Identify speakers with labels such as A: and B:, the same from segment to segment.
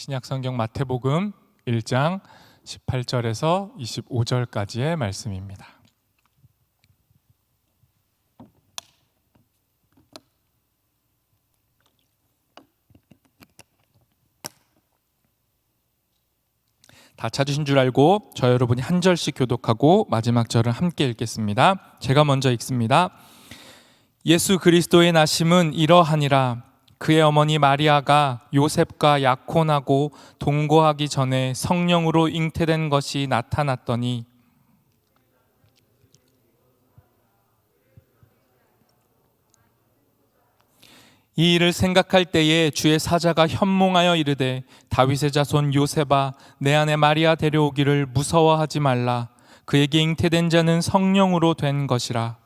A: 신약성경 마태복음 1장 18절에서 25절까지의 말씀입니다. 다 찾으신 줄 알고 저 여러분이 한 절씩 교독하고 마지막 절을 함께 읽겠습니다. 제가 먼저 읽습니다. 예수 그리스도의 나심은 이러하니라. 그의 어머니 마리아가 요셉과 약혼하고 동거하기 전에 성령으로 잉태된 것이 나타났더니 이 일을 생각할 때에 주의 사자가 현몽하여 이르되 다윗의 자손 요셉아 내 아내 마리아 데려오기를 무서워하지 말라. 그에게 잉태된 자는 성령으로 된 것이라.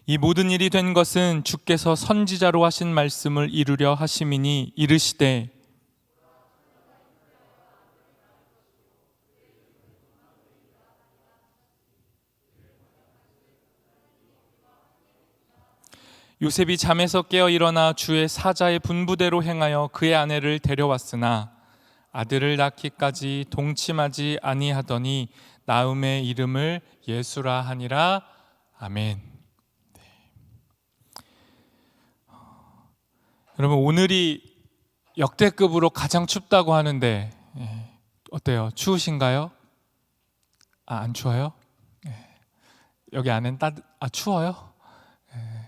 A: 이 모든 일이 된 것은 주께서 선지자로 하신 말씀을 이루려 하심이니 이르시되 요셉이 잠에서 깨어 일어나 주의 사자의 분부대로 행하여 그의 아내를 데려왔으나 아들을 낳기까지 동침하지 아니하더니 나음의 이름을 예수라 하니라. 아멘. 여러분, 오늘이 역대급으로 가장 춥다고 하는데 어때요? 추우신가요? 안 추워요? 여기 안엔 추워요?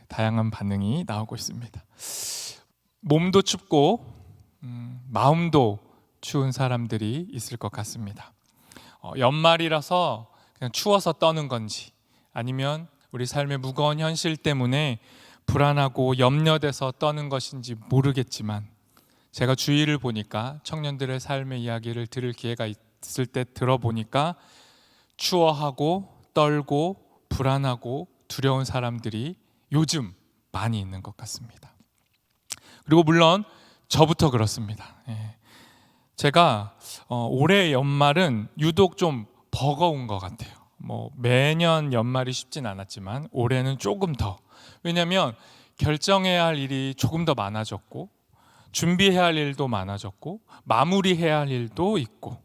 A: 다양한 반응이 나오고 있습니다. 몸도 춥고 마음도 추운 사람들이 있을 것 같습니다. 연말이라서 그냥 추워서 떠는 건지 아니면 우리 삶의 무거운 현실 때문에 불안하고 염려돼서 떠는 것인지 모르겠지만 제가 주위를 보니까 청년들의 삶의 이야기를 들을 기회가 있을 때 들어보니까 추워하고 떨고 불안하고 두려운 사람들이 요즘 많이 있는 것 같습니다. 그리고 물론 저부터 그렇습니다. 제가 올해 연말은 유독 좀 버거운 것 같아요. 매년 연말이 쉽진 않았지만 올해는 조금 더. 왜냐하면 결정해야 할 일이 조금 더 많아졌고 준비해야 할 일도 많아졌고 마무리해야 할 일도 있고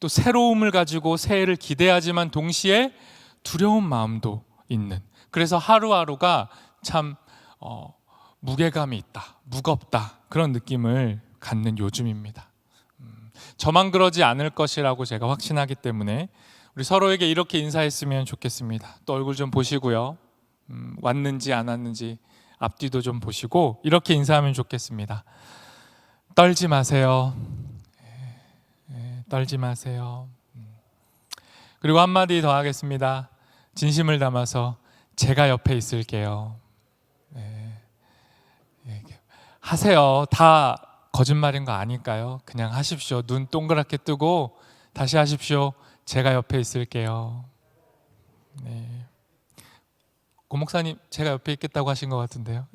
A: 또 새로움을 가지고 새해를 기대하지만 동시에 두려운 마음도 있는, 그래서 하루하루가 참 무게감이 있다, 무겁다, 그런 느낌을 갖는 요즘입니다. 저만 그러지 않을 것이라고 제가 확신하기 때문에 우리 서로에게 이렇게 인사했으면 좋겠습니다. 또 얼굴 좀 보시고요, 왔는지 안 왔는지 앞뒤도 좀 보시고 이렇게 인사하면 좋겠습니다. 떨지 마세요. 떨지 마세요. 그리고 한마디 더 하겠습니다. 진심을 담아서 제가 옆에 있을게요. 하세요. 다 거짓말인 거 아닐까요? 그냥 하십시오. 눈 동그랗게 뜨고 다시 하십시오. 제가 옆에 있을게요. 고 목사님, 제가 옆에 있겠다고 하신 것 같은데요.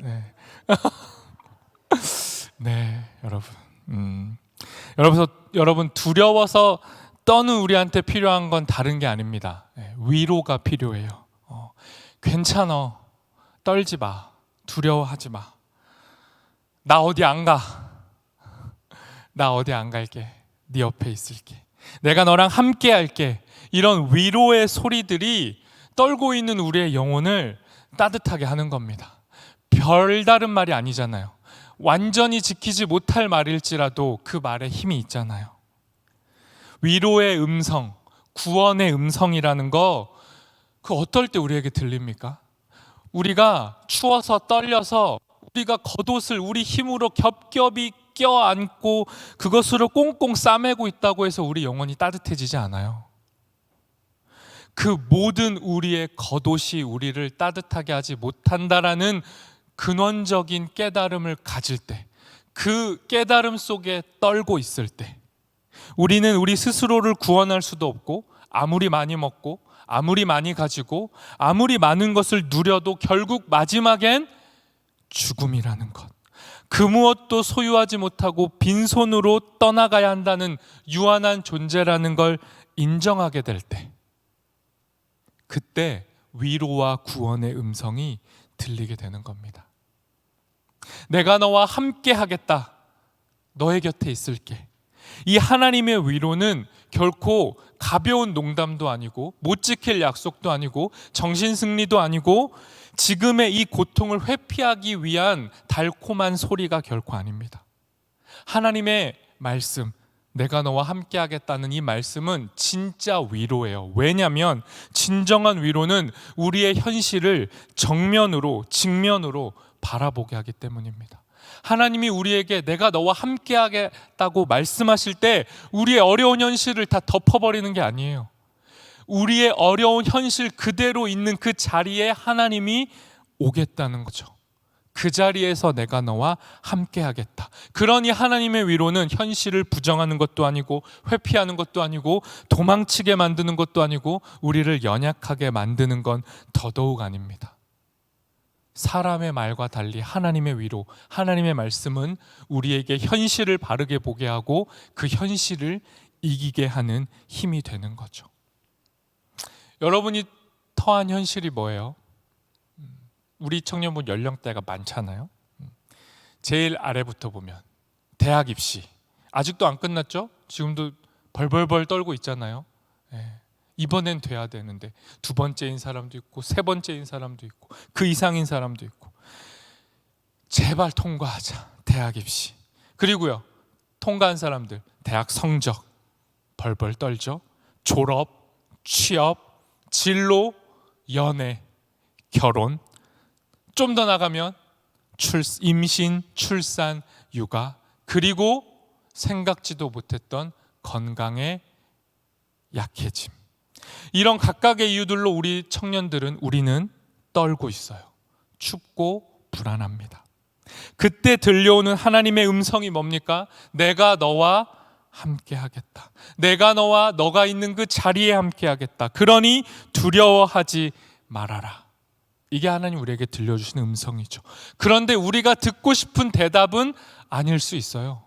A: 네, 여러분. 여러분 두려워서 떠는 우리한테 필요한 건 다른 게 아닙니다. 위로가 필요해요. 괜찮아. 떨지 마. 두려워하지 마. 나 어디 안 가. 나 어디 안 갈게. 네 옆에 있을게. 내가 너랑 함께 할게. 이런 위로의 소리들이 떨고 있는 우리의 영혼을 따뜻하게 하는 겁니다. 별다른 말이 아니잖아요. 완전히 지키지 못할 말일지라도 그 말에 힘이 있잖아요. 위로의 음성, 구원의 음성이라는 거, 그 어떨 때 우리에게 들립니까? 우리가 추워서 떨려서 우리가 겉옷을 우리 힘으로 겹겹이 껴안고 그것으로 꽁꽁 싸매고 있다고 해서 우리 영혼이 따뜻해지지 않아요. 그 모든 우리의 겉옷이 우리를 따뜻하게 하지 못한다라는 근원적인 깨달음을 가질 때, 그 깨달음 속에 떨고 있을 때 우리는 우리 스스로를 구원할 수도 없고 아무리 많이 먹고 아무리 많이 가지고 아무리 많은 것을 누려도 결국 마지막엔 죽음이라는 것, 그 무엇도 소유하지 못하고 빈손으로 떠나가야 한다는 유한한 존재라는 걸 인정하게 될 때, 그때 위로와 구원의 음성이 들리게 되는 겁니다. 내가 너와 함께 하겠다. 너의 곁에 있을게. 이 하나님의 위로는 결코 가벼운 농담도 아니고 못 지킬 약속도 아니고 정신승리도 아니고 지금의 이 고통을 회피하기 위한 달콤한 소리가 결코 아닙니다. 하나님의 말씀, 내가 너와 함께 하겠다는 이 말씀은 진짜 위로예요. 왜냐하면 진정한 위로는 우리의 현실을 정면으로, 직면으로 바라보게 하기 때문입니다. 하나님이 우리에게 내가 너와 함께 하겠다고 말씀하실 때 우리의 어려운 현실을 다 덮어버리는 게 아니에요. 우리의 어려운 현실 그대로 있는 그 자리에 하나님이 오겠다는 거죠. 그 자리에서 내가 너와 함께 하겠다. 그러니 하나님의 위로는 현실을 부정하는 것도 아니고 회피하는 것도 아니고 도망치게 만드는 것도 아니고 우리를 연약하게 만드는 건 더더욱 아닙니다. 사람의 말과 달리 하나님의 위로, 하나님의 말씀은 우리에게 현실을 바르게 보게 하고 그 현실을 이기게 하는 힘이 되는 거죠. 여러분이 터한 현실이 뭐예요? 우리 청년분 연령대가 많잖아요. 제일 아래부터 보면 대학 입시 아직도 안 끝났죠? 지금도 벌벌벌 떨고 있잖아요. 이번엔 돼야 되는데 두 번째인 사람도 있고 세 번째인 사람도 있고 그 이상인 사람도 있고 제발 통과하자. 대학 입시. 그리고요 통과한 사람들 대학 성적 벌벌 떨죠. 졸업, 취업, 진로, 연애, 결혼, 좀 더 나가면 임신, 출산, 육아, 그리고 생각지도 못했던 건강의 약해짐. 이런 각각의 이유들로 우리는 떨고 있어요. 춥고 불안합니다. 그때 들려오는 하나님의 음성이 뭡니까? 내가 너와 함께 하겠다. 내가 너가 있는 그 자리에 함께 하겠다. 그러니 두려워하지 말아라. 이게 하나님 우리에게 들려주시는 음성이죠. 그런데 우리가 듣고 싶은 대답은 아닐 수 있어요.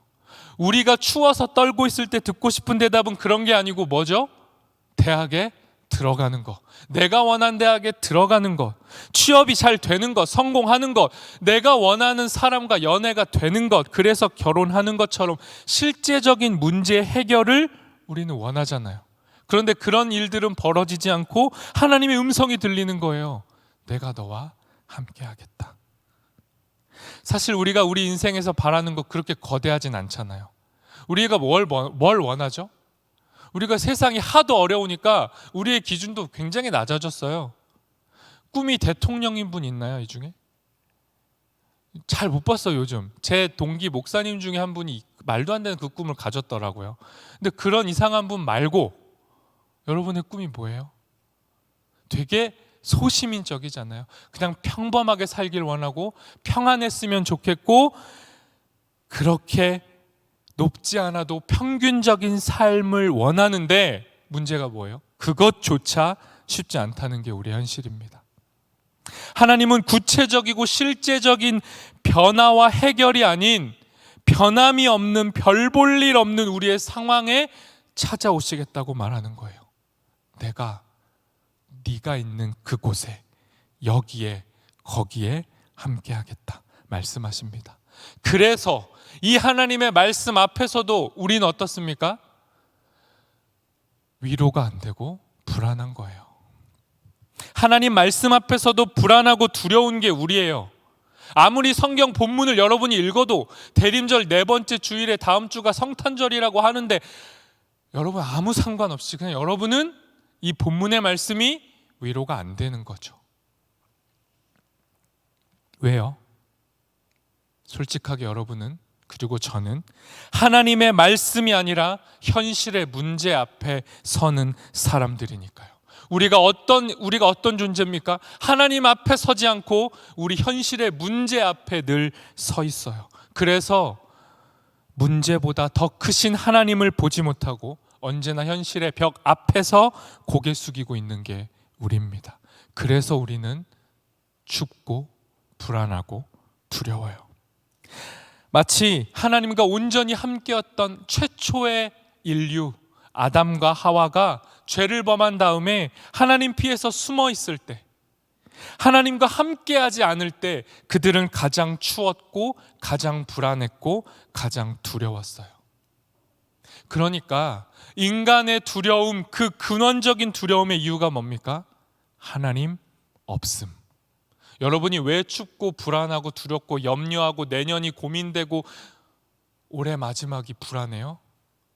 A: 우리가 추워서 떨고 있을 때 듣고 싶은 대답은 그런 게 아니고 뭐죠? 대학에 들어가는 것, 내가 원하는 대학에 들어가는 것, 취업이 잘 되는 것, 성공하는 것, 내가 원하는 사람과 연애가 되는 것, 그래서 결혼하는 것처럼 실제적인 문제 해결을 우리는 원하잖아요. 그런데 그런 일들은 벌어지지 않고 하나님의 음성이 들리는 거예요. 내가 너와 함께 하겠다. 사실 우리가 우리 인생에서 바라는 것 그렇게 거대하진 않잖아요. 우리가 뭘 원하죠? 우리가 세상이 하도 어려우니까 우리의 기준도 굉장히 낮아졌어요. 꿈이 대통령인 분 있나요? 이 중에? 잘 못 봤어요. 요즘 제 동기 목사님 중에 한 분이 말도 안 되는 그 꿈을 가졌더라고요. 근데 그런 이상한 분 말고 여러분의 꿈이 뭐예요? 되게 소시민적이잖아요. 그냥 평범하게 살길 원하고 평안했으면 좋겠고 그렇게 높지 않아도 평균적인 삶을 원하는데 문제가 뭐예요? 그것조차 쉽지 않다는 게 우리의 현실입니다. 하나님은 구체적이고 실제적인 변화와 해결이 아닌 변함이 없는 별 볼 일 없는 우리의 상황에 찾아오시겠다고 말하는 거예요. 네가 있는 그곳에 여기에 거기에 함께 하겠다 말씀하십니다. 그래서 이 하나님의 말씀 앞에서도 우리는 어떻습니까? 위로가 안 되고 불안한 거예요. 하나님 말씀 앞에서도 불안하고 두려운 게 우리예요. 아무리 성경 본문을 여러분이 읽어도 대림절 네 번째 주일에 다음 주가 성탄절이라고 하는데 여러분 아무 상관없이 그냥 여러분은 이 본문의 말씀이 위로가 안 되는 거죠. 왜요? 솔직하게 여러분은 그리고 저는 하나님의 말씀이 아니라 현실의 문제 앞에 서는 사람들이니까요. 우리가 어떤 존재입니까? 하나님 앞에 서지 않고 우리 현실의 문제 앞에 늘 서 있어요. 그래서 문제보다 더 크신 하나님을 보지 못하고 언제나 현실의 벽 앞에서 고개 숙이고 있는 게 우리입니다. 그래서 우리는 춥고 불안하고 두려워요. 마치 하나님과 온전히 함께였던 최초의 인류 아담과 하와가 죄를 범한 다음에 하나님 피해서 숨어 있을 때 하나님과 함께하지 않을 때 그들은 가장 추웠고 가장 불안했고 가장 두려웠어요. 그러니까 인간의 두려움, 그 근원적인 두려움의 이유가 뭡니까? 하나님 없음. 여러분이 왜 춥고 불안하고 두렵고 염려하고 내년이 고민되고 올해 마지막이 불안해요?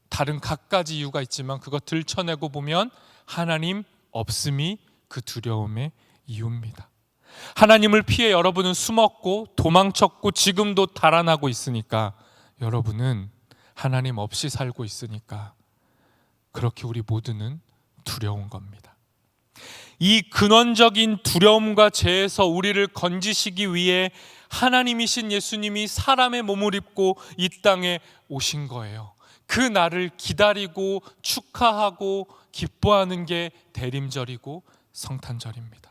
A: 다른 갖가지 이유가 있지만 그거 들춰내고 보면 하나님 없음이 그 두려움의 이유입니다. 하나님을 피해 여러분은 숨었고 도망쳤고 지금도 달아나고 있으니까, 여러분은 하나님 없이 살고 있으니까 그렇게 우리 모두는 두려운 겁니다. 이 근원적인 두려움과 죄에서 우리를 건지시기 위해 하나님이신 예수님이 사람의 몸을 입고 이 땅에 오신 거예요. 그 날을 기다리고 축하하고 기뻐하는 게 대림절이고 성탄절입니다.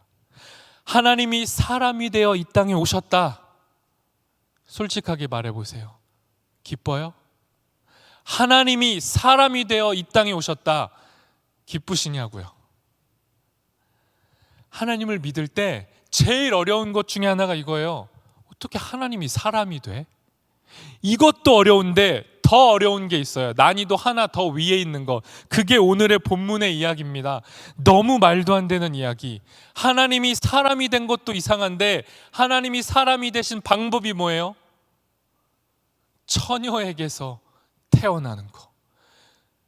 A: 하나님이 사람이 되어 이 땅에 오셨다. 솔직하게 말해보세요. 기뻐요? 하나님이 사람이 되어 이 땅에 오셨다. 기쁘시냐고요? 하나님을 믿을 때 제일 어려운 것 중에 하나가 이거예요. 어떻게 하나님이 사람이 돼? 이것도 어려운데 더 어려운 게 있어요. 난이도 하나 더 위에 있는 것. 그게 오늘의 본문의 이야기입니다. 너무 말도 안 되는 이야기. 하나님이 사람이 된 것도 이상한데 하나님이 사람이 되신 방법이 뭐예요? 처녀에게서 태어나는 거.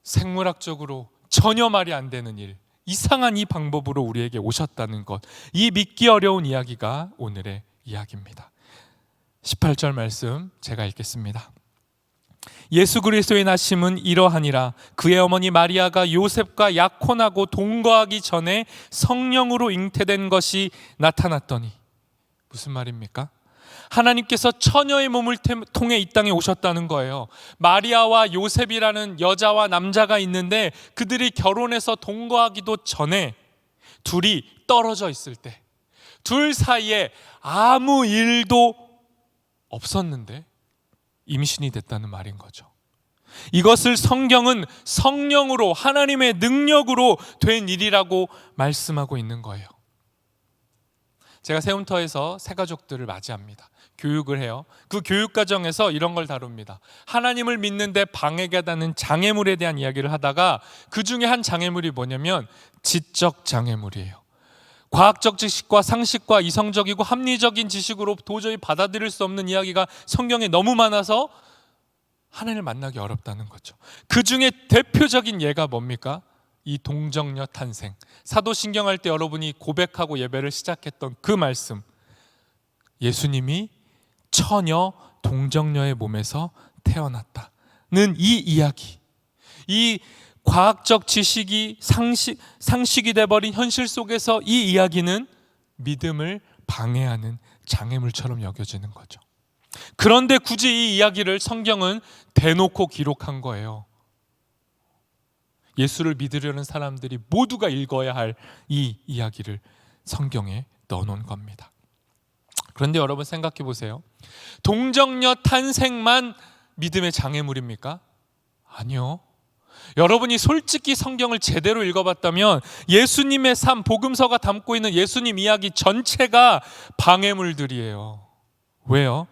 A: 생물학적으로 전혀 말이 안 되는 일. 이상한 이 방법으로 우리에게 오셨다는 것. 이 믿기 어려운 이야기가 오늘의 이야기입니다. 18절 말씀 제가 읽겠습니다. 예수 그리스도의 나심은 이러하니라. 그의 어머니 마리아가 요셉과 약혼하고 동거하기 전에 성령으로 잉태된 것이 나타났더니. 무슨 말입니까? 하나님께서 처녀의 몸을 통해 이 땅에 오셨다는 거예요. 마리아와 요셉이라는 여자와 남자가 있는데 그들이 결혼해서 동거하기도 전에 둘이 떨어져 있을 때, 둘 사이에 아무 일도 없었는데 임신이 됐다는 말인 거죠. 이것을 성경은 성령으로, 하나님의 능력으로 된 일이라고 말씀하고 있는 거예요. 제가 세움터에서 새가족들을 맞이합니다. 교육을 해요. 그 교육 과정에서 이런 걸 다룹니다. 하나님을 믿는데 방해가 되는 장애물에 대한 이야기를 하다가 그 중에 한 장애물이 뭐냐면 지적 장애물이에요. 과학적 지식과 상식과 이성적이고 합리적인 지식으로 도저히 받아들일 수 없는 이야기가 성경에 너무 많아서 하나님을 만나기 어렵다는 거죠. 그 중에 대표적인 예가 뭡니까? 이 동정녀 탄생. 사도신경 할 때 여러분이 고백하고 예배를 시작했던 그 말씀. 예수님이 처녀 동정녀의 몸에서 태어났다는 이 이야기. 이 과학적 지식이 상식이 돼버린 현실 속에서 이 이야기는 믿음을 방해하는 장애물처럼 여겨지는 거죠. 그런데 굳이 이 이야기를 성경은 대놓고 기록한 거예요. 예수를 믿으려는 사람들이 모두가 읽어야 할 이 이야기를 성경에 넣어놓은 겁니다. 그런데 여러분 생각해 보세요. 동정녀 탄생만 믿음의 장애물입니까? 아니요. 여러분이 솔직히 성경을 제대로 읽어봤다면 예수님의 삶, 복음서가 담고 있는 예수님 이야기 전체가 방해물들이에요. 왜요?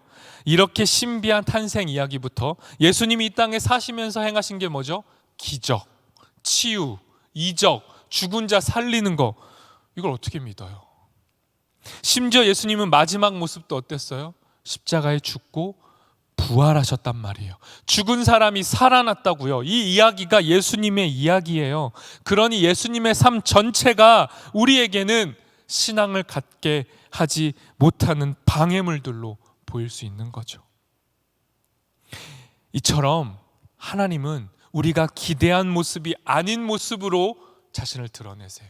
A: 이렇게 신비한 탄생 이야기부터 예수님이 이 땅에 사시면서 행하신 게 뭐죠? 기적, 치유, 이적, 죽은 자 살리는 거. 이걸 어떻게 믿어요? 심지어 예수님은 마지막 모습도 어땠어요? 십자가에 죽고 부활하셨단 말이에요. 죽은 사람이 살아났다고요. 이 이야기가 예수님의 이야기예요. 그러니 예수님의 삶 전체가 우리에게는 신앙을 갖게 하지 못하는 방해물들로 보일 수 있는 거죠. 이처럼 하나님은 우리가 기대한 모습이 아닌 모습으로 자신을 드러내세요.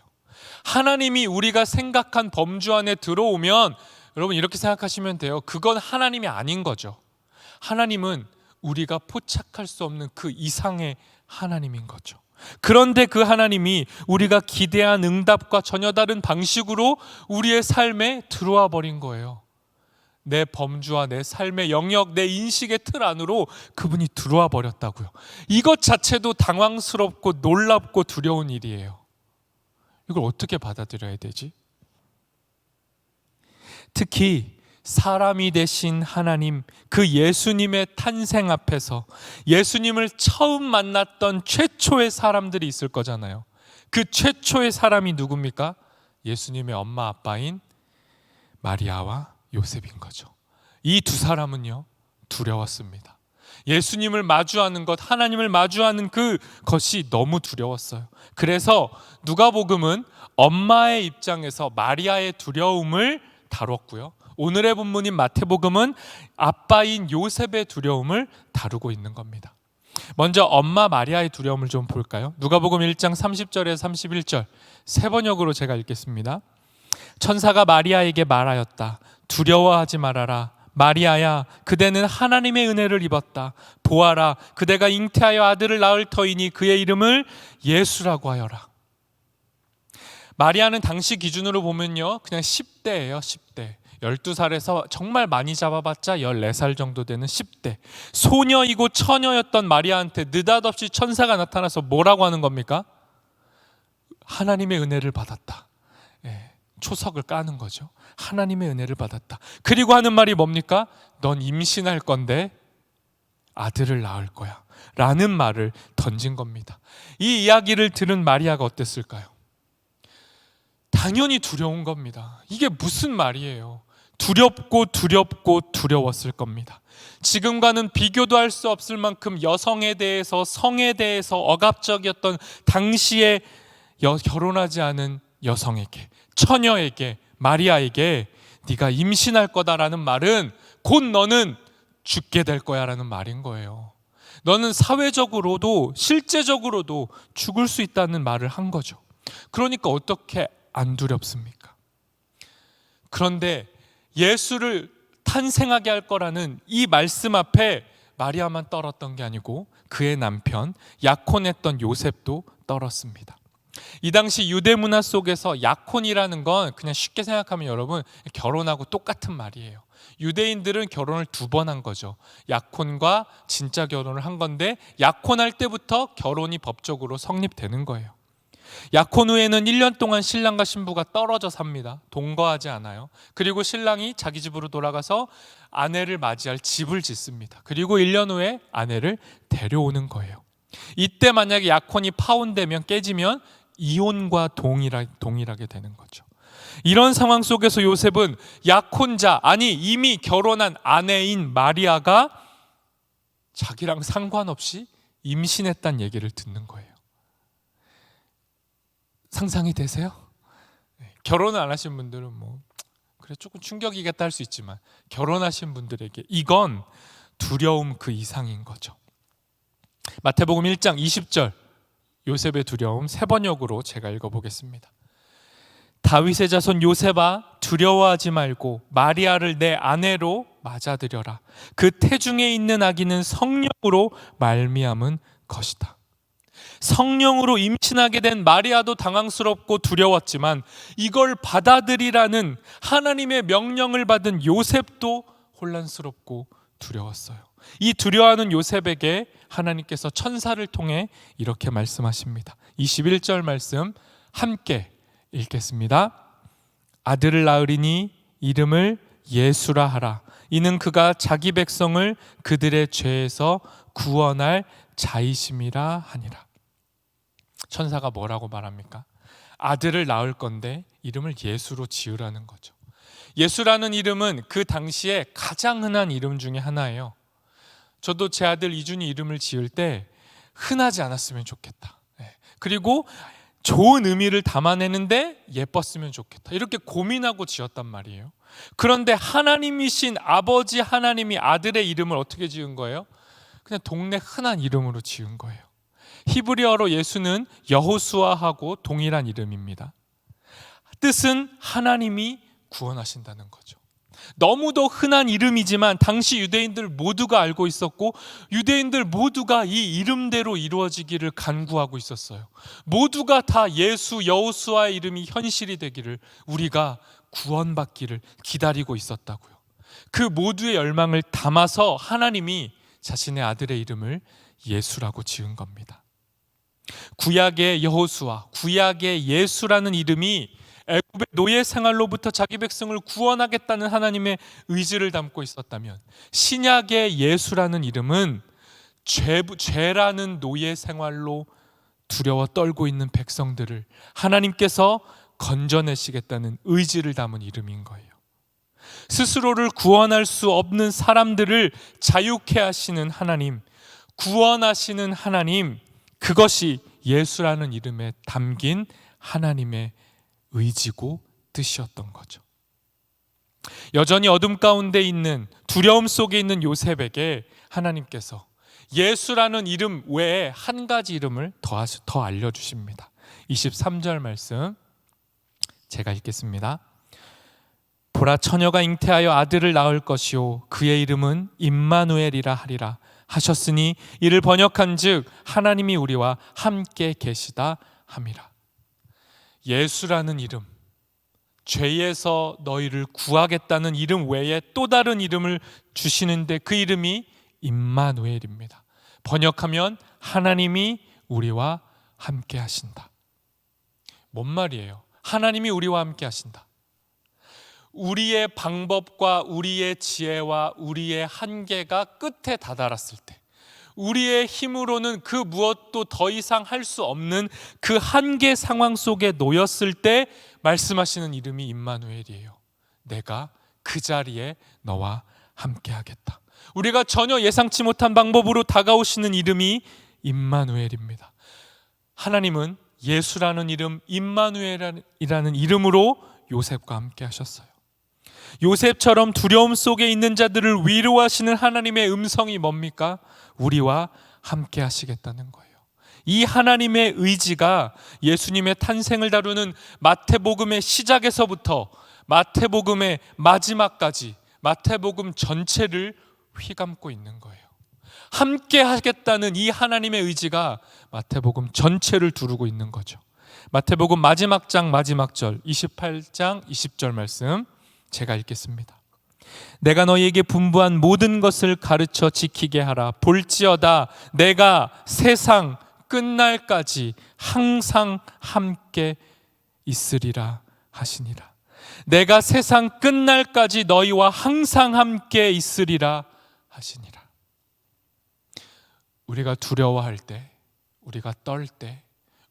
A: 하나님이 우리가 생각한 범주 안에 들어오면 여러분 이렇게 생각하시면 돼요. 그건 하나님이 아닌 거죠. 하나님은 우리가 포착할 수 없는 그 이상의 하나님인 거죠. 그런데 그 하나님이 우리가 기대한 응답과 전혀 다른 방식으로 우리의 삶에 들어와 버린 거예요. 내 범주와 내 삶의 영역, 내 인식의 틀 안으로 그분이 들어와 버렸다고요. 이것 자체도 당황스럽고 놀랍고 두려운 일이에요. 이걸 어떻게 받아들여야 되지? 특히 사람이 되신 하나님, 그 예수님의 탄생 앞에서 예수님을 처음 만났던 최초의 사람들이 있을 거잖아요. 그 최초의 사람이 누굽니까? 예수님의 엄마 아빠인 마리아와 요셉인 거죠. 이 두 사람은요, 두려웠습니다. 예수님을 마주하는 것, 하나님을 마주하는 그것이 너무 두려웠어요. 그래서 누가복음은 엄마의 입장에서 마리아의 두려움을 다뤘고요, 오늘의 본문인 마태복음은 아빠인 요셉의 두려움을 다루고 있는 겁니다. 먼저 엄마 마리아의 두려움을 좀 볼까요? 누가복음 1장 30절에서 31절 세 번역으로 제가 읽겠습니다. 천사가 마리아에게 말하였다. 두려워하지 말아라. 마리아야, 그대는 하나님의 은혜를 입었다. 보아라, 그대가 잉태하여 아들을 낳을 터이니 그의 이름을 예수라고 하여라. 마리아는 당시 기준으로 보면요, 그냥 10대예요. 10대. 12살에서 정말 많이 잡아봤자 14살 정도 되는 10대. 소녀이고 처녀였던 마리아한테 느닷없이 천사가 나타나서 뭐라고 하는 겁니까? 하나님의 은혜를 받았다. 초석을 까는 거죠. 하나님의 은혜를 받았다. 그리고 하는 말이 뭡니까? 넌 임신할 건데 아들을 낳을 거야 라는 말을 던진 겁니다. 이 이야기를 들은 마리아가 어땠을까요? 당연히 두려운 겁니다. 이게 무슨 말이에요? 두렵고 두려웠을 겁니다. 지금과는 비교도 할 수 없을 만큼 여성에 대해서, 성에 대해서 억압적이었던 당시에 결혼하지 않은 여성에게, 처녀에게, 마리아에게 네가 임신할 거다라는 말은 곧 너는 죽게 될 거야 라는 말인 거예요. 너는 사회적으로도 실제적으로도 죽을 수 있다는 말을 한 거죠. 그러니까 어떻게 안 두렵습니까? 그런데 예수를 탄생하게 할 거라는 이 말씀 앞에 마리아만 떨었던 게 아니고 그의 남편 약혼했던 요셉도 떨었습니다. 이 당시 유대 문화 속에서 약혼이라는 건 그냥 쉽게 생각하면 여러분 결혼하고 똑같은 말이에요. 유대인들은 결혼을 2번 한 거죠. 약혼과 진짜 결혼을 한 건데 약혼할 때부터 결혼이 법적으로 성립되는 거예요. 약혼 후에는 1년 동안 신랑과 신부가 떨어져 삽니다. 동거하지 않아요. 그리고 신랑이 자기 집으로 돌아가서 아내를 맞이할 집을 짓습니다. 그리고 1년 후에 아내를 데려오는 거예요. 이때 만약에 약혼이 파혼되면, 깨지면 이혼과 동일하게 되는 거죠. 이런 상황 속에서 요셉은 약혼자, 아니 이미 결혼한 아내인 마리아가 자기랑 상관없이 임신했다는 얘기를 듣는 거예요. 상상이 되세요? 결혼을 안 하신 분들은 그래 조금 충격이겠다 할 수 있지만 결혼하신 분들에게 이건 두려움 그 이상인 거죠. 마태복음 1장 20절 요셉의 두려움 세 번역으로 제가 읽어보겠습니다. 다윗의 자손 요셉아, 두려워하지 말고 마리아를 내 아내로 맞아들여라. 그 태중에 있는 아기는 성령으로 말미암은 것이다. 성령으로 임신하게 된 마리아도 당황스럽고 두려웠지만 이걸 받아들이라는 하나님의 명령을 받은 요셉도 혼란스럽고 두려웠어요. 이 두려워하는 요셉에게 하나님께서 천사를 통해 이렇게 말씀하십니다. 21절 말씀 함께 읽겠습니다. 아들을 낳으리니 이름을 예수라 하라. 이는 그가 자기 백성을 그들의 죄에서 구원할 자이심이라 하니라. 천사가 뭐라고 말합니까? 아들을 낳을 건데 이름을 예수로 지으라는 거죠. 예수라는 이름은 그 당시에 가장 흔한 이름 중에 하나예요. 저도 제 아들 이준이 이름을 지을 때 흔하지 않았으면 좋겠다. 그리고 좋은 의미를 담아내는데 예뻤으면 좋겠다. 이렇게 고민하고 지었단 말이에요. 그런데 하나님이신 아버지 하나님이 아들의 이름을 어떻게 지은 거예요? 그냥 동네 흔한 이름으로 지은 거예요. 히브리어로 예수는 여호수아하고 동일한 이름입니다. 뜻은 하나님이 구원하신다는 거죠. 너무도 흔한 이름이지만 당시 유대인들 모두가 알고 있었고 유대인들 모두가 이 이름대로 이루어지기를 간구하고 있었어요. 모두가 다 예수 여호수아의 이름이 현실이 되기를, 우리가 구원받기를 기다리고 있었다고요. 그 모두의 열망을 담아서 하나님이 자신의 아들의 이름을 예수라고 지은 겁니다. 구약의 여호수아, 구약의 예수라는 이름이 애굽의 노예 생활로부터 자기 백성을 구원하겠다는 하나님의 의지를 담고 있었다면, 신약의 예수라는 이름은 죄라는 노예 생활로 두려워 떨고 있는 백성들을 하나님께서 건져내시겠다는 의지를 담은 이름인 거예요. 스스로를 구원할 수 없는 사람들을 자유케 하시는 하나님, 구원하시는 하나님, 그것이 예수라는 이름에 담긴 하나님의 의지고 뜻이었던 거죠. 여전히 어둠 가운데 있는, 두려움 속에 있는 요셉에게 하나님께서 예수라는 이름 외에 한 가지 이름을 더 알려주십니다. 23절 말씀 제가 읽겠습니다. 보라, 처녀가 잉태하여 아들을 낳을 것이요 그의 이름은 임마누엘이라 하리라 하셨으니 이를 번역한즉 하나님이 우리와 함께 계시다 함이라. 예수라는 이름, 죄에서 너희를 구하겠다는 이름 외에 또 다른 이름을 주시는데 그 이름이 임마누엘입니다. 번역하면 하나님이 우리와 함께 하신다. 뭔 말이에요? 하나님이 우리와 함께 하신다. 우리의 방법과 우리의 지혜와 우리의 한계가 끝에 다다랐을 때, 우리의 힘으로는 그 무엇도 더 이상 할 수 없는 그 한계 상황 속에 놓였을 때 말씀하시는 이름이 임마누엘이에요. 내가 그 자리에 너와 함께 하겠다. 우리가 전혀 예상치 못한 방법으로 다가오시는 이름이 임마누엘입니다. 하나님은 예수라는 이름, 임마누엘이라는 이름으로 요셉과 함께 하셨어요. 요셉처럼 두려움 속에 있는 자들을 위로하시는 하나님의 음성이 뭡니까? 우리와 함께 하시겠다는 거예요. 이 하나님의 의지가 예수님의 탄생을 다루는 마태복음의 시작에서부터 마태복음의 마지막까지 마태복음 전체를 휘감고 있는 거예요. 함께 하겠다는 이 하나님의 의지가 마태복음 전체를 두르고 있는 거죠. 마태복음 마지막 장 마지막 절 28장 20절 말씀 제가 읽겠습니다. 내가 너희에게 분부한 모든 것을 가르쳐 지키게 하라. 볼지어다 내가 세상 끝날까지 항상 함께 있으리라 하시니라. 내가 세상 끝날까지 너희와 항상 함께 있으리라 하시니라. 우리가 두려워할 때, 우리가 떨 때,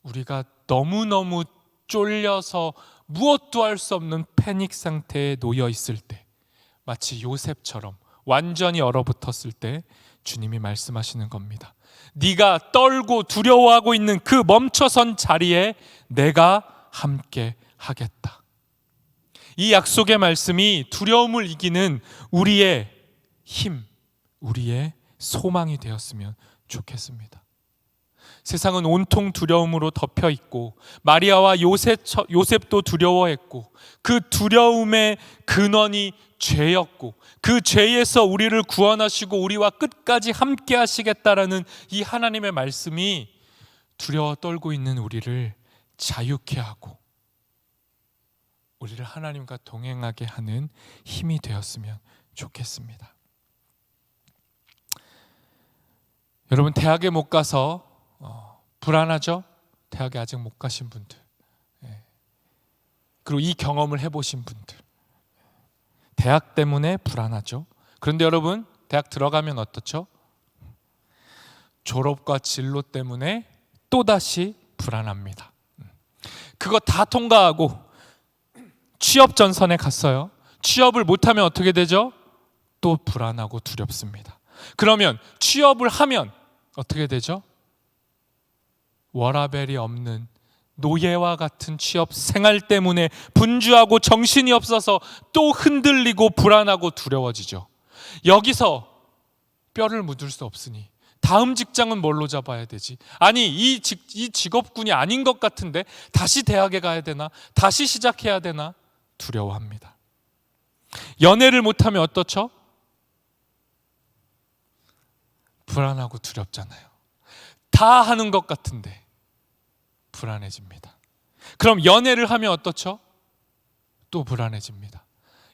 A: 우리가 너무너무 쫄려서 무엇도 할 수 없는 패닉 상태에 놓여 있을 때, 마치 요셉처럼 완전히 얼어붙었을 때 주님이 말씀하시는 겁니다. 네가 떨고 두려워하고 있는 그 멈춰선 자리에 내가 함께 하겠다. 이 약속의 말씀이 두려움을 이기는 우리의 힘, 우리의 소망이 되었으면 좋겠습니다. 세상은 온통 두려움으로 덮여 있고 마리아와 요셉도 두려워했고 그 두려움의 근원이 죄였고 그 죄에서 우리를 구원하시고 우리와 끝까지 함께 하시겠다라는 이 하나님의 말씀이 두려워 떨고 있는 우리를 자유케 하고 우리를 하나님과 동행하게 하는 힘이 되었으면 좋겠습니다. 여러분, 대학에 못 가서 불안하죠? 대학에 아직 못 가신 분들, 그리고 이 경험을 해보신 분들, 대학 때문에 불안하죠. 그런데 여러분, 대학 들어가면 어떻죠? 졸업과 진로 때문에 또다시 불안합니다. 그거 다 통과하고 취업 전선에 갔어요. 취업을 못하면 어떻게 되죠? 또 불안하고 두렵습니다. 그러면 취업을 하면 어떻게 되죠? 워라밸이 없는 노예와 같은 취업 생활 때문에 분주하고 정신이 없어서 또 흔들리고 불안하고 두려워지죠. 여기서 뼈를 묻을 수 없으니 다음 직장은 뭘로 잡아야 되지? 아니 이 직업군이 아닌 것 같은데 다시 대학에 가야 되나? 다시 시작해야 되나? 두려워합니다. 연애를 못하면 어떻죠? 불안하고 두렵잖아요. 다 하는 것 같은데 불안해집니다. 그럼 연애를 하면 어떻죠? 또 불안해집니다.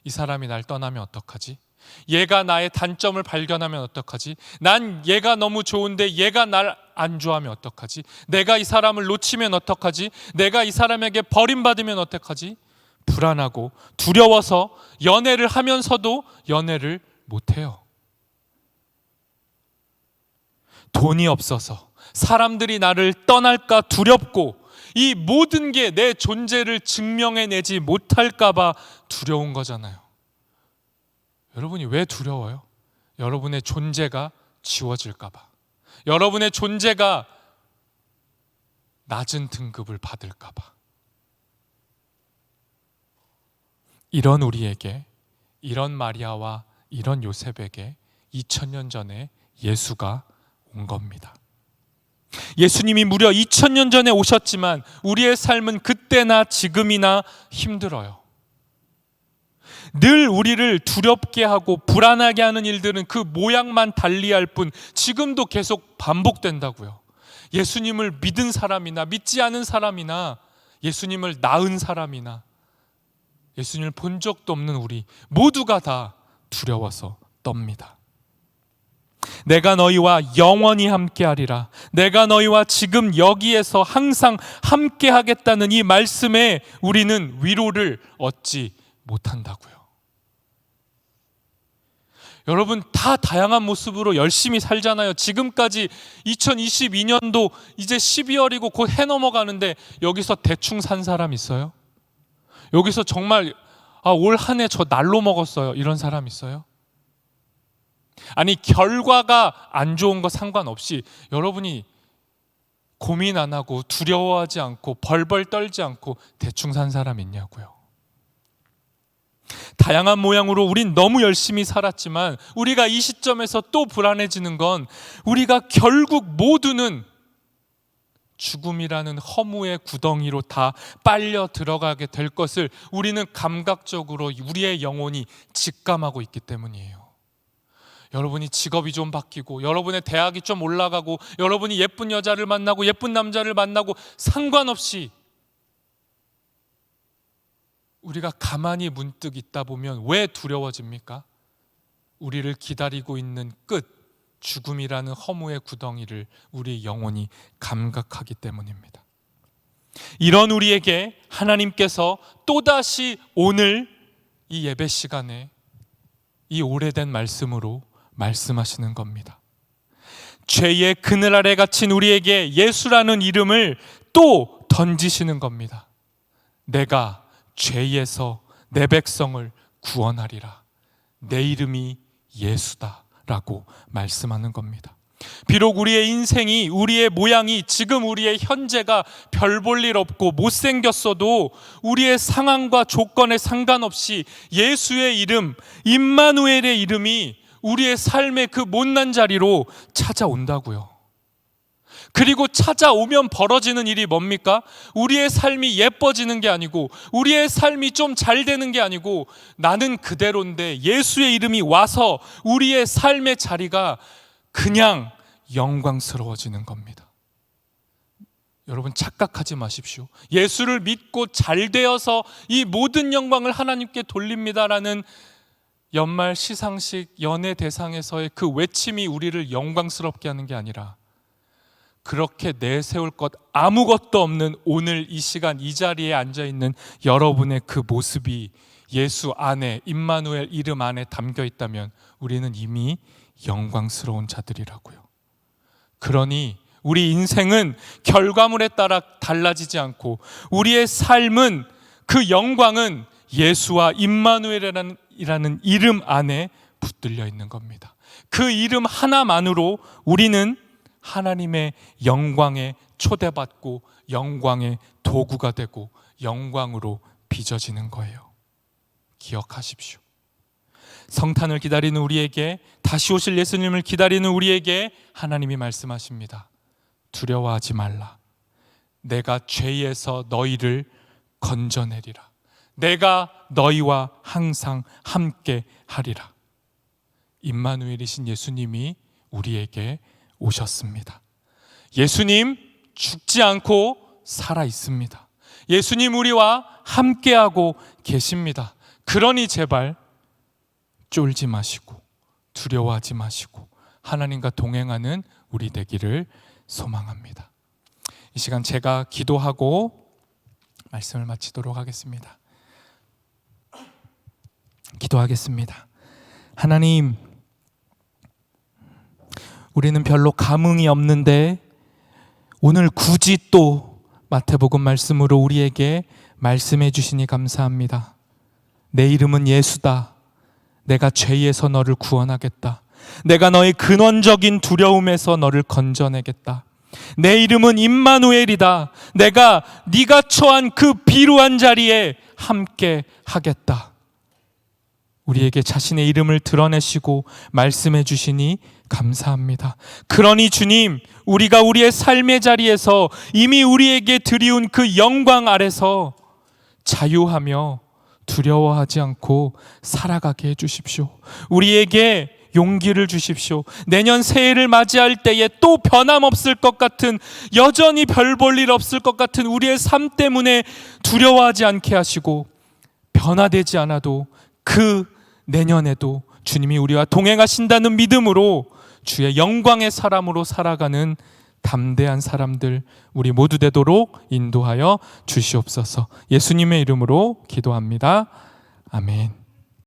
A: 이 사람이 날 떠나면 어떡하지? 얘가 나의 단점을 발견하면 어떡하지? 난 얘가 너무 좋은데 얘가 날 안 좋아하면 어떡하지? 내가 이 사람을 놓치면 어떡하지? 내가 이 사람에게 버림받으면 어떡하지? 불안하고 두려워서 연애를 하면서도 연애를 못해요. 돈이 없어서, 사람들이 나를 떠날까 두렵고, 이 모든 게 내 존재를 증명해내지 못할까 봐 두려운 거잖아요. 여러분이 왜 두려워요? 여러분의 존재가 지워질까 봐, 여러분의 존재가 낮은 등급을 받을까 봐. 이런 우리에게, 이런 마리아와 이런 요셉에게 2000년 전에 예수가 온 겁니다. 예수님이 무려 2000년 전에 오셨지만 우리의 삶은 그때나 지금이나 힘들어요. 늘 우리를 두렵게 하고 불안하게 하는 일들은 그 모양만 달리할 뿐 지금도 계속 반복된다고요. 예수님을 믿은 사람이나 믿지 않은 사람이나 예수님을 낳은 사람이나 예수님을 본 적도 없는 우리 모두가 다 두려워서 떱니다. 내가 너희와 영원히 함께하리라. 내가 너희와 지금 여기에서 항상 함께하겠다는 이 말씀에 우리는 위로를 얻지 못한다고요. 여러분, 다 다양한 모습으로 열심히 살잖아요. 지금까지 2022년도 이제 12월이고 곧 해 넘어가는데 여기서 대충 산 사람 있어요? 여기서 정말 올 한 해 저 날로 먹었어요, 이런 사람 있어요? 아니, 결과가 안 좋은 거 상관없이 여러분이 고민 안 하고 두려워하지 않고 벌벌 떨지 않고 대충 산 사람 있냐고요. 다양한 모양으로 우린 너무 열심히 살았지만 우리가 이 시점에서 또 불안해지는 건 우리가 결국 모두는 죽음이라는 허무의 구덩이로 다 빨려 들어가게 될 것을 우리는 감각적으로 우리의 영혼이 직감하고 있기 때문이에요. 여러분이 직업이 좀 바뀌고 여러분의 대학이 좀 올라가고 여러분이 예쁜 여자를 만나고 예쁜 남자를 만나고 상관없이 우리가 가만히 문득 있다 보면 왜 두려워집니까? 우리를 기다리고 있는 끝, 죽음이라는 허무의 구덩이를 우리 영혼이 감각하기 때문입니다. 이런 우리에게 하나님께서 또다시 오늘 이 예배 시간에 이 오래된 말씀으로 말씀하시는 겁니다. 죄의 그늘 아래 갇힌 우리에게 예수라는 이름을 또 던지시는 겁니다. 내가 죄에서 내 백성을 구원하리라. 내 이름이 예수다 라고 말씀하는 겁니다. 비록 우리의 인생이, 우리의 모양이, 지금 우리의 현재가 별 볼 일 없고 못생겼어도 우리의 상황과 조건에 상관없이 예수의 이름, 임마누엘의 이름이 우리의 삶의 그 못난 자리로 찾아온다고요. 그리고 찾아오면 벌어지는 일이 뭡니까? 우리의 삶이 예뻐지는 게 아니고 우리의 삶이 좀 잘 되는 게 아니고 나는 그대로인데 예수의 이름이 와서 우리의 삶의 자리가 그냥 영광스러워지는 겁니다. 여러분, 착각하지 마십시오. 예수를 믿고 잘 되어서 이 모든 영광을 하나님께 돌립니다라는 연말 시상식 연예 대상에서의 그 외침이 우리를 영광스럽게 하는 게 아니라 그렇게 내세울 것 아무것도 없는 오늘 이 시간 이 자리에 앉아있는 여러분의 그 모습이 예수 안에, 임마누엘 이름 안에 담겨 있다면 우리는 이미 영광스러운 자들이라고요. 그러니 우리 인생은 결과물에 따라 달라지지 않고 우리의 삶은, 그 영광은 예수와 임마누엘이라는 이름 안에 붙들려 있는 겁니다. 그 이름 하나만으로 우리는 하나님의 영광에 초대받고 영광의 도구가 되고 영광으로 빚어지는 거예요. 기억하십시오. 성탄을 기다리는 우리에게, 다시 오실 예수님을 기다리는 우리에게 하나님이 말씀하십니다. 두려워하지 말라. 내가 죄에서 너희를 건져내리라. 내가 너희와 항상 함께 하리라. 임마누엘이신 예수님이 우리에게 오셨습니다. 예수님 죽지 않고 살아 있습니다. 예수님 우리와 함께하고 계십니다. 그러니 제발 쫄지 마시고 두려워하지 마시고 하나님과 동행하는 우리 되기를 소망합니다. 이 시간 제가 기도하고 말씀을 마치도록 하겠습니다. 기도하겠습니다. 하나님, 우리는 별로 감흥이 없는데 오늘 굳이 또 마태복음 말씀으로 우리에게 말씀해 주시니 감사합니다. 내 이름은 예수다. 내가 죄에서 너를 구원하겠다. 내가 너의 근원적인 두려움에서 너를 건져내겠다. 내 이름은 임마누엘이다. 내가 네가 처한 그 비루한 자리에 함께 하겠다. 우리에게 자신의 이름을 드러내시고 말씀해 주시니 감사합니다. 그러니 주님, 우리가 우리의 삶의 자리에서 이미 우리에게 드리운 그 영광 아래서 자유하며 두려워하지 않고 살아가게 해주십시오. 우리에게 용기를 주십시오. 내년 새해를 맞이할 때에 또 변함없을 것 같은, 여전히 별 볼 일 없을 것 같은 우리의 삶 때문에 두려워하지 않게 하시고, 변화되지 않아도 그 내년에도 주님이 우리와 동행하신다는 믿음으로 주의 영광의 사람으로 살아가는 담대한 사람들 우리 모두 되도록 인도하여 주시옵소서. 예수님의 이름으로 기도합니다. 아멘.